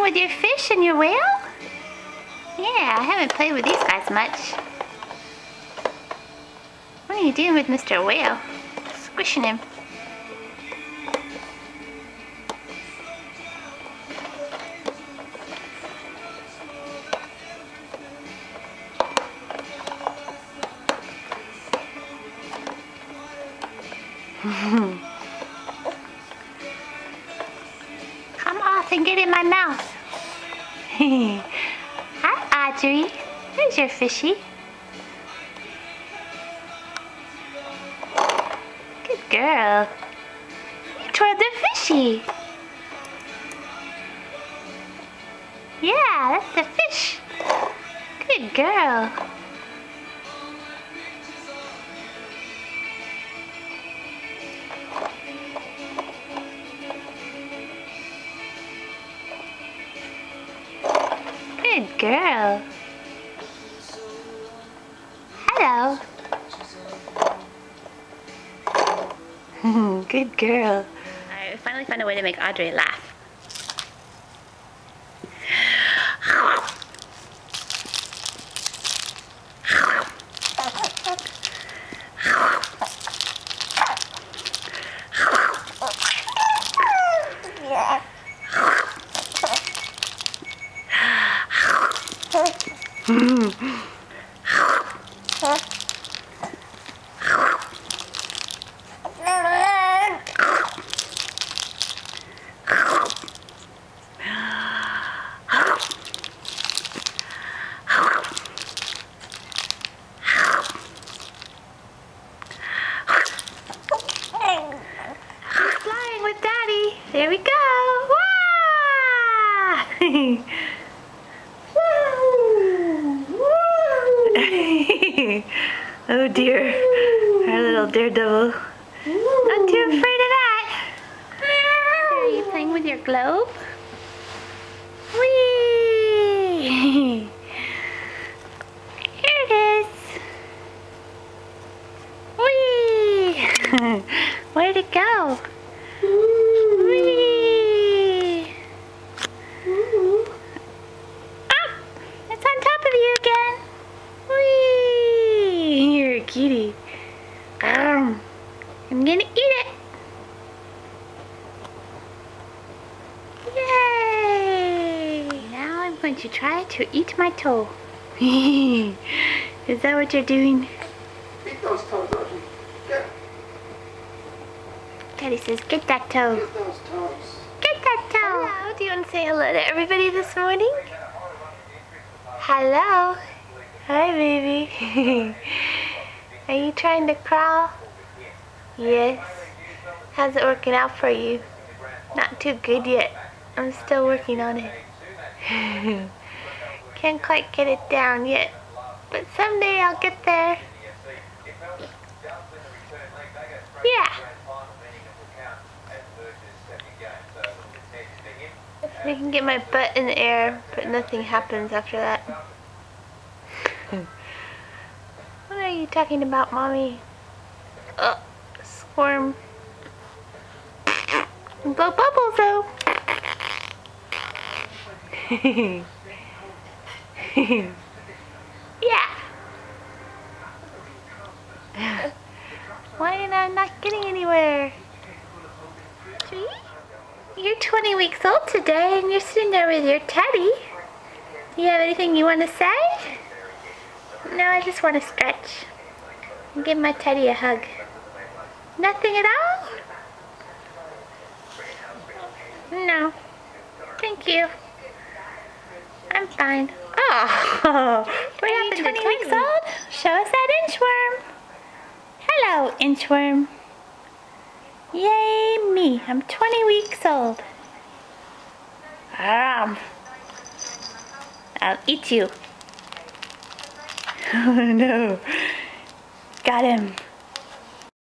with your fish and your whale? Yeah, I haven't played with these guys much. What are you doing with Mr. Whale? Squishing him. Come off and get in my mouth. Hi, Audrey. There's your fishy. Good girl. You tore the fishy. Yeah, that's the fish. Good girl. Good girl. Hello. Good girl. I finally found a way to make Audrey laugh. Flying with Daddy. There we go. Wah! Oh dear, our little daredevil. Not too afraid of that. Are you playing with your globe? Whee! Here it is. Whee! Where'd it go? Whee! Ah! It's on top of you again. Whee! You're a cutie. I'm gonna eat it. Yay! Now I'm going to try to eat my toe. Is that what you're doing? Eat those toes, Audrey. Get them. Daddy says, get that toe. Get those toes. Get that toe. Hello. Do you want to say hello to everybody this morning? Hello. Hi, baby. Are you trying to crawl? Yes. How's it working out for you? Not too good yet. I'm still working on it. Can't quite get it down yet. But someday I'll get there. Yeah. I can get my butt in the air, but nothing happens after that. What are you talking about, Mommy? Squirm. Blow bubbles, though. Yeah. Why am I not getting anywhere? Tree? You're 20 weeks old today and you're sitting there with your teddy. Do you have anything you want to say? No, I just want to stretch and give my teddy a hug. Nothing at all? No. Thank you. I'm fine. Oh, what happened to 20 weeks old? Show us that inchworm. Hello, inchworm. Yay me, I'm 20 weeks old. I'll eat you. Oh no. Got him.